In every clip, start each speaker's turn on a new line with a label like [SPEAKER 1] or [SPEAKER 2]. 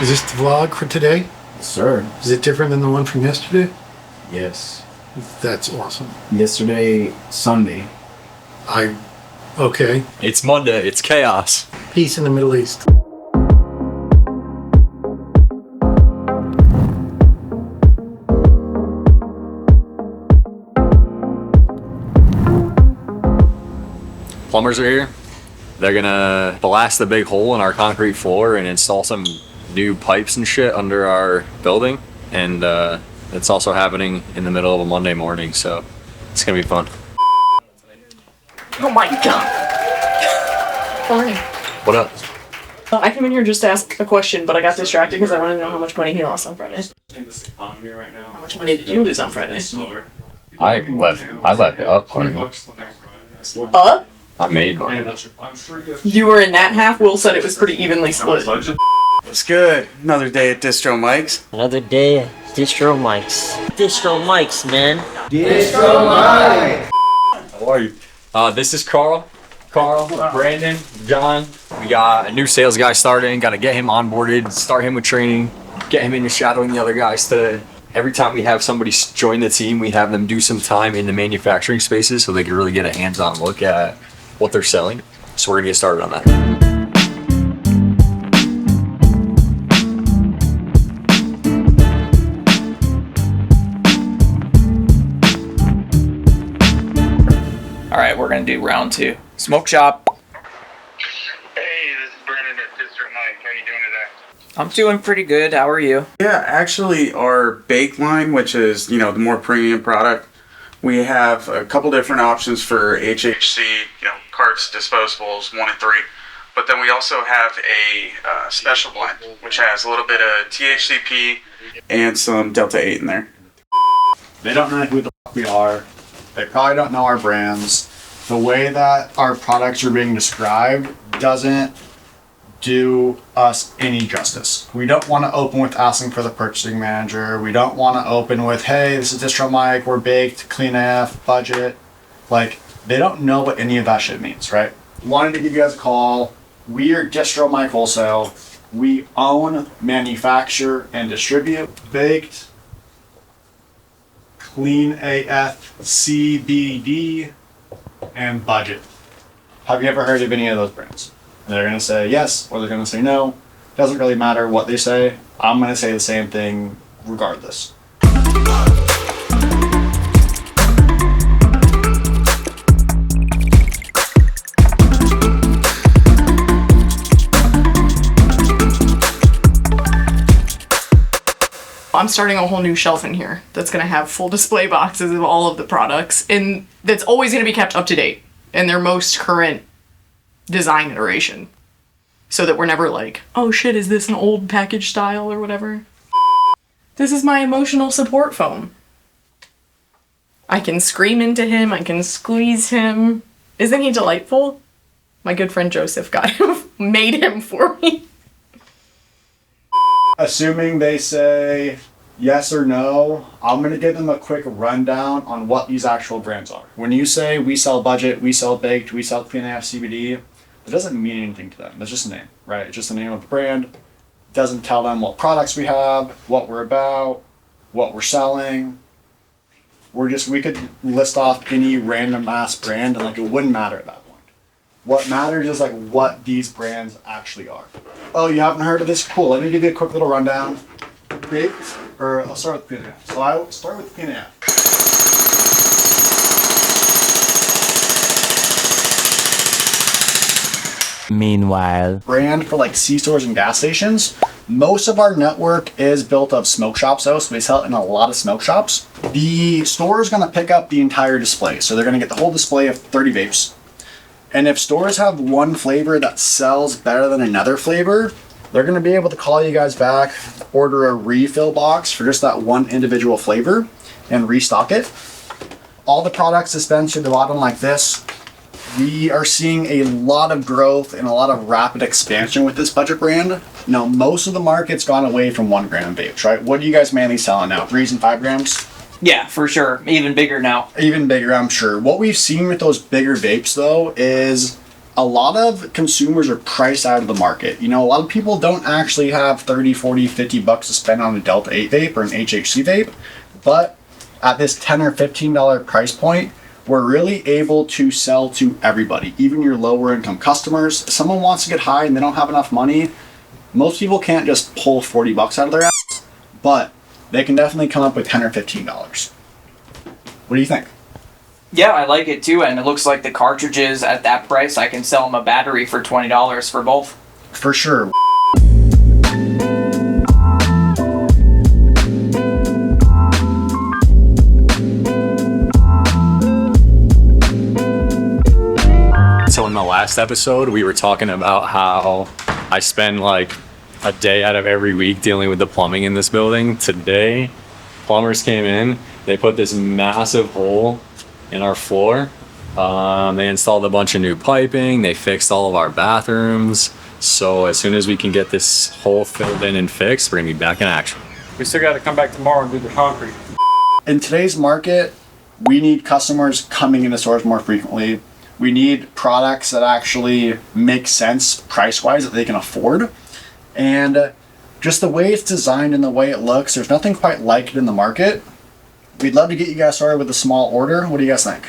[SPEAKER 1] Is this the vlog for today?
[SPEAKER 2] Sir.
[SPEAKER 1] Is it different than the one from yesterday?
[SPEAKER 2] Yes.
[SPEAKER 1] That's awesome.
[SPEAKER 2] Yesterday, Sunday.
[SPEAKER 1] Okay.
[SPEAKER 3] It's Monday. It's chaos.
[SPEAKER 1] Peace in the Middle East.
[SPEAKER 3] Plumbers are here. They're gonna blast the big hole in our concrete floor and install some new pipes and shit under our building. And it's also happening in the middle of a Monday morning, so it's gonna be fun.
[SPEAKER 4] Oh my god. Fine.
[SPEAKER 3] What up?
[SPEAKER 4] I came in here just to ask a question, but I got distracted because I wanted to know how much money he lost on Friday. How much money did you lose on Friday?
[SPEAKER 3] I left it up.
[SPEAKER 4] Up?
[SPEAKER 3] I made money.
[SPEAKER 4] You were in that half. Will said it was pretty evenly split.
[SPEAKER 5] It's good. Another day at Distromike's.
[SPEAKER 6] Another day at Distromike's. Distromike's, man.
[SPEAKER 5] Distromike!
[SPEAKER 3] How are you? This is Carl, Brandon, John. We got a new sales guy starting. Got to get him onboarded, start him with training, get him into shadowing the other guys. Every time we have somebody join the team, we have them do some time in the manufacturing spaces so they can really get a hands-on look at what they're selling. So we're gonna get started on that.
[SPEAKER 7] All right, we're gonna do round two. Smoke shop.
[SPEAKER 8] Hey, this is Brandon at Distromike. How are you doing today?
[SPEAKER 7] I'm doing pretty good. How are you?
[SPEAKER 5] Yeah, actually our bake line, which is, the more premium product, we have a couple different options for HHC, carts, disposables, 1 and 3. But then we also have a special blend, which has a little bit of THCP and some Delta 8 in there.
[SPEAKER 9] They don't know who the fuck we are. They probably don't know our brands. The way that our products are being described doesn't do us any justice. We don't want to open with asking for the purchasing manager. We don't want to open with, hey, this is Distromike, we're baked, clean AF, budget. Like, they don't know what any of that shit means, right? Wanted to give you guys a call. We are Distromike Wholesale. We own, manufacture, and distribute baked, clean AF, CBD, and budget. Have you ever heard of any of those brands? They're going to say yes, or they're going to say no. Doesn't really matter what they say. I'm going to say the same thing regardless.
[SPEAKER 4] I'm starting a whole new shelf in here that's going to have full display boxes of all of the products, and that's always going to be kept up to date in their most current design iteration, so that we're never like, oh shit, is this an old package style or whatever. This is my emotional support phone. I can scream into him, I can squeeze him. Isn't he delightful? My good friend Joseph got him, made him for me.
[SPEAKER 9] Assuming they say yes or no, I'm going to give them a quick rundown on what these actual brands are. When you say we sell budget, we sell baked, we sell clean AF CBD, it doesn't mean anything to them. That's just a name, right? It's just the name of the brand. It doesn't tell them what products we have, what we're about, what we're selling. We could list off any random ass brand and it wouldn't matter at that point. What matters is what these brands actually are. Oh, you haven't heard of this? Cool, let me give you a quick little rundown. Baked, or I'll start with PNF. So I will start with PNF.
[SPEAKER 6] Meanwhile,
[SPEAKER 9] Brand for C-stores and gas stations. Most of our network is built of smoke shops though, so we sell it in a lot of smoke shops. The store is gonna pick up the entire display. So they're gonna get the whole display of 30 vapes. And if stores have one flavor that sells better than another flavor, they're gonna be able to call you guys back, order a refill box for just that one individual flavor and restock it. All the products dispensed through the bottom like this. We are seeing a lot of growth and a lot of rapid expansion with this budget brand. Now, most of the market's gone away from 1 gram vapes, right? What are you guys mainly selling now? 3s and 5 grams?
[SPEAKER 7] Yeah, for sure. Even bigger now.
[SPEAKER 9] Even bigger, I'm sure. What we've seen with those bigger vapes, though, is a lot of consumers are priced out of the market. You know, a lot of people don't actually have 30, 40, 50 bucks to spend on a Delta 8 vape or an HHC vape, but at this $10 or $15 price point, we're really able to sell to everybody, even your lower income customers. If someone wants to get high and they don't have enough money, most people can't just pull 40 bucks out of their ass, but they can definitely come up with $10 or $15. What do you think?
[SPEAKER 7] Yeah, I like it too, and it looks like the cartridges at that price, I can sell them a battery for $20 for both.
[SPEAKER 9] For sure.
[SPEAKER 3] So in the last episode, we were talking about how I spend like a day out of every week dealing with the plumbing in this building. Today, plumbers came in, they put this massive hole in our floor. They installed a bunch of new piping, they fixed all of our bathrooms. So as soon as we can get this hole filled in and fixed, we're gonna be back in action.
[SPEAKER 10] We still got to come back tomorrow and do the concrete.
[SPEAKER 9] In today's market, we need customers coming into stores more frequently. We need products that actually make sense price-wise that they can afford. And just the way it's designed and the way it looks, there's nothing quite like it in the market. We'd love to get you guys started with a small order. What do you guys think?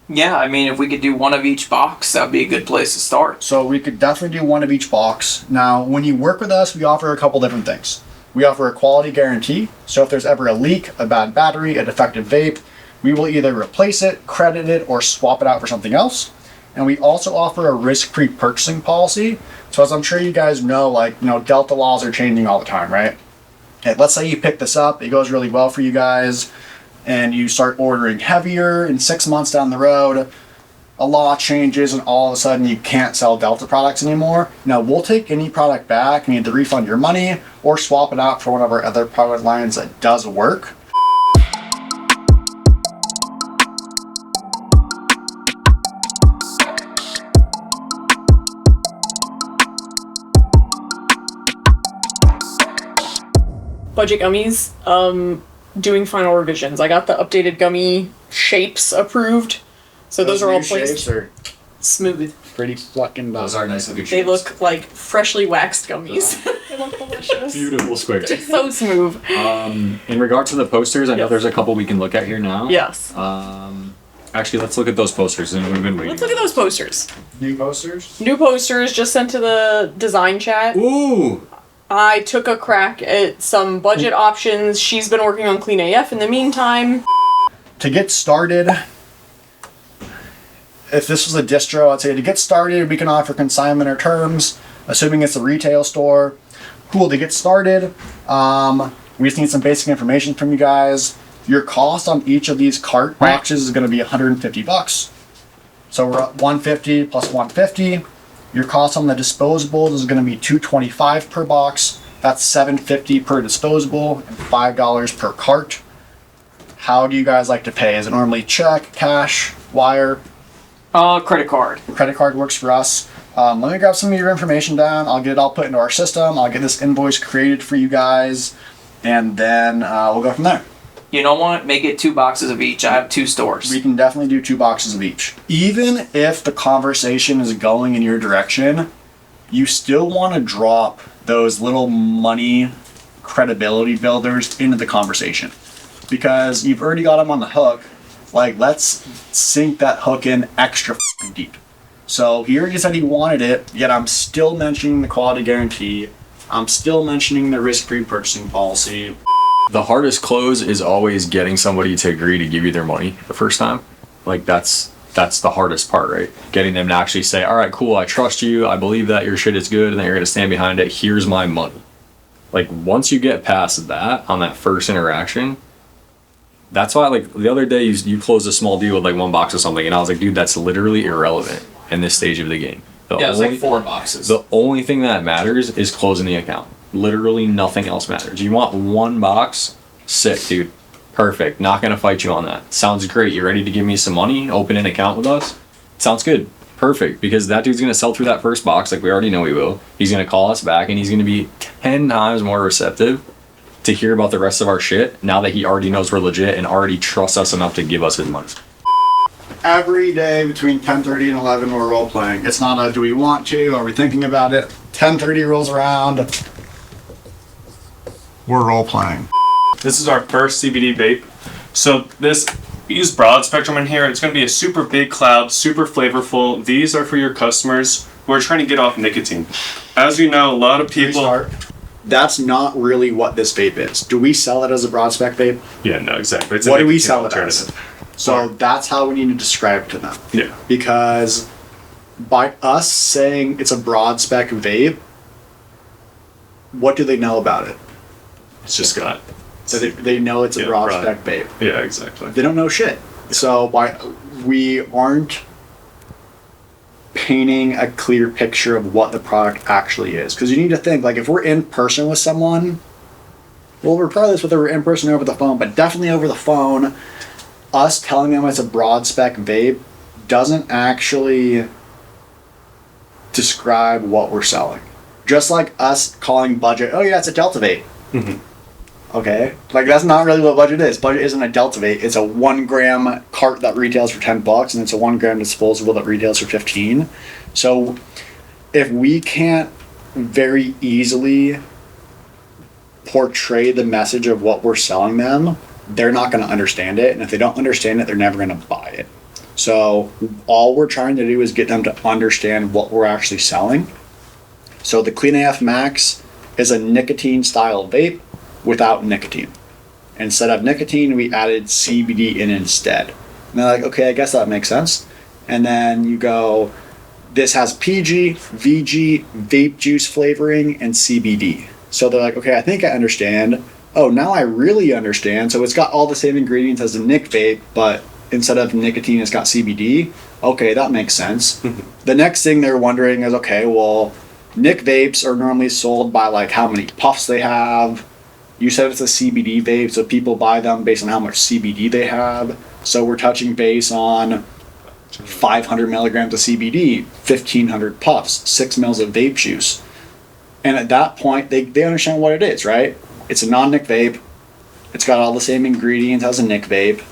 [SPEAKER 7] Yeah, I mean, if we could do one of each box, that'd be a good place to start.
[SPEAKER 9] So we could definitely do one of each box. Now, when you work with us, we offer a couple different things. We offer a quality guarantee. So if there's ever a leak, a bad battery, a defective vape, we will either replace it, credit it, or swap it out for something else. And we also offer a risk-free purchasing policy. So as I'm sure you guys know, Delta laws are changing all the time, right? Okay, let's say you pick this up, it goes really well for you guys, and you start ordering heavier, and 6 months down the road, a law changes and all of a sudden you can't sell Delta products anymore. Now, we'll take any product back and either refund your money or swap it out for one of our other product lines that does work.
[SPEAKER 4] Budget gummies, doing final revisions. I got the updated gummy shapes approved, so those are all placed smooth.
[SPEAKER 9] Pretty fucking
[SPEAKER 3] Those are nice looking
[SPEAKER 4] They
[SPEAKER 3] shapes.
[SPEAKER 4] look like freshly waxed gummies. They look delicious.
[SPEAKER 3] Beautiful square.
[SPEAKER 4] So smooth.
[SPEAKER 3] In regard to the posters, I know there's a couple we can look at here now.
[SPEAKER 4] Yes.
[SPEAKER 3] Actually, let's look at those posters, and we've been waiting.
[SPEAKER 4] Let's look at those posters.
[SPEAKER 9] New posters?
[SPEAKER 4] New posters just sent to the design chat.
[SPEAKER 3] Ooh!
[SPEAKER 4] I took a crack at some budget options. She's been working on Clean AF in the meantime.
[SPEAKER 9] To get started, if this was a distro, I'd say to get started, we can offer consignment or terms, assuming it's a retail store. Cool, to get started, we just need some basic information from you guys. Your cost on each of these cart boxes is going to be 150 bucks. So we're at 150 plus 150. Your cost on the disposables is going to be $225 per box. That's $750 per disposable and $5 per cart. How do you guys like to pay? Is it normally check, cash, wire?
[SPEAKER 7] Credit card.
[SPEAKER 9] Credit card works for us. Let me grab some of your information down. I'll get it all put into our system. I'll get this invoice created for you guys, and then we'll go from there.
[SPEAKER 7] You know what? Make it 2 boxes of each. I have 2 stores.
[SPEAKER 9] We can definitely do 2 boxes of each. Even if the conversation is going in your direction, you still want to drop those little money credibility builders into the conversation. Because you've already got them on the hook. Like, let's sink that hook in extra deep. So he already said he wanted it, yet I'm still mentioning the quality guarantee. I'm still mentioning the risk-free purchasing policy.
[SPEAKER 3] The hardest close is always getting somebody to agree to give you their money the first time. Like, that's the hardest part, right? Getting them to actually say, all right, cool, I trust you, I believe that your shit is good, and that you're gonna stand behind it, here's my money. Like, once you get past that, on that first interaction, that's why, like, the other day you closed a small deal with like 1 box or something, and I was like, dude, that's literally irrelevant in this stage of the game.
[SPEAKER 7] Yeah, it was like 4 boxes.
[SPEAKER 3] The only thing that matters is closing the account. Literally nothing else matters. You want 1 box? Sick, dude. Perfect. Not gonna fight you on that. Sounds great. You ready to give me some money? Open an account with us? Sounds good. Perfect. Because that dude's gonna sell through that first box like we already know he will. He's gonna call us back and he's gonna be 10 times more receptive to hear about the rest of our shit now that he already knows we're legit and already trusts us enough to give us his money.
[SPEAKER 9] every day between 10:30 and 11 we're role playing. It's not a do we want to, are we thinking about it? 10:30 rolls around, we're role playing.
[SPEAKER 11] This is our first CBD vape. So we use broad spectrum in here. It's going to be a super big cloud, super flavorful. These are for your customers who are trying to get off nicotine. As you know, a lot of people...
[SPEAKER 9] That's not really what this vape is. Do we sell it as a broad spec vape?
[SPEAKER 11] Yeah, no, exactly. It's
[SPEAKER 9] What
[SPEAKER 11] a
[SPEAKER 9] do we
[SPEAKER 11] nicotine
[SPEAKER 9] sell it
[SPEAKER 11] alternative.
[SPEAKER 9] as? So that's how we need to describe to them.
[SPEAKER 11] Yeah.
[SPEAKER 9] Because by us saying it's a broad spec vape, what do they know about it?
[SPEAKER 11] It's just got...
[SPEAKER 9] So they know it's a broad spec vape.
[SPEAKER 11] Yeah, exactly.
[SPEAKER 9] They don't know shit. So we aren't painting a clear picture of what the product actually is. Because you need to think, like, if we're in person with someone, well, regardless whether we're in person or over the phone, but definitely over the phone, us telling them it's a broad spec vape doesn't actually describe what we're selling. Just like us calling budget, oh yeah, it's a Delta vape. Okay, like that's not really what budget is. Budget isn't a Delta vape. It's a 1 gram cart that retails for $10, and it's a 1 gram disposable that retails for 15. So, if we can't very easily portray the message of what we're selling them, they're not going to understand it, and if they don't understand it, they're never going to buy it. So, all we're trying to do is get them to understand what we're actually selling. So, the Clean AF Max is a nicotine style vape without nicotine. Instead of nicotine, we added CBD in instead. And they're like, okay, I guess that makes sense. And then you go, this has PG, VG, vape juice flavoring, and CBD. So they're like, okay, I think I understand. Oh, now I really understand. So it's got all the same ingredients as the Nick vape, but instead of nicotine, it's got CBD. Okay, that makes sense. The next thing they're wondering is, okay, well, Nick vapes are normally sold by like how many puffs they have. You said it's a CBD vape, so people buy them based on how much CBD they have. So we're touching base on 500 milligrams of CBD, 1,500 puffs, 6 mils of vape juice. And at that point, they understand what it is, right? It's a non-Nick vape. It's got all the same ingredients as a Nick vape,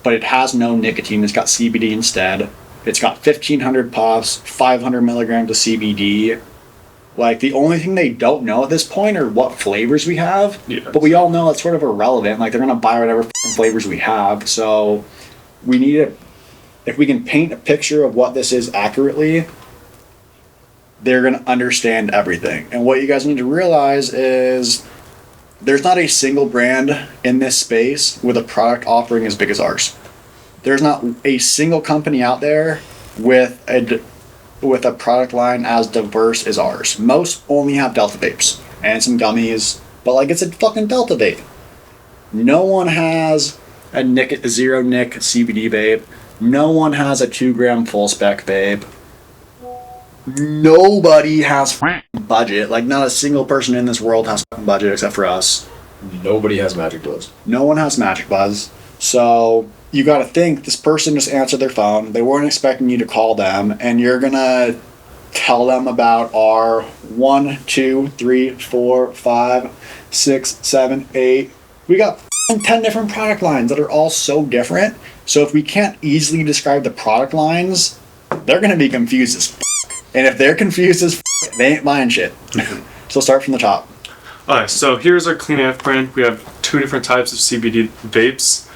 [SPEAKER 9] but it has no nicotine. It's got CBD instead. It's got 1,500 puffs, 500 milligrams of CBD. Like, the only thing they don't know at this point are what flavors we have. Yeah. But we all know it's sort of irrelevant. Like, they're going to buy whatever flavors we have. So, we need to... If we can paint a picture of what this is accurately, they're going to understand everything. And what you guys need to realize is there's not a single brand in this space with a product offering as big as ours. There's not a single company out there with a product line as diverse as ours. Most only have Delta vapes and some gummies, but like it's a fucking Delta vape. No one has a zero Nick CBD vape. No one has a 2 gram full spec vape. Nobody has budget. Like not a single person in this world has budget except for us.
[SPEAKER 3] Nobody has Magic Buzz.
[SPEAKER 9] No one has Magic Buzz. So you got to think this person just answered their phone. They weren't expecting you to call them, and you're gonna tell them about our 1, 2, 3, 4, 5, 6, 7, 8. We got 10 different product lines that are all so different. So if we can't easily describe the product lines, they're gonna be confused as f***. And if they're confused as f***, they ain't buying shit. So start from the top.
[SPEAKER 11] Alright, so here's our Clean AF brand. We have 2 different types of CBD vapes.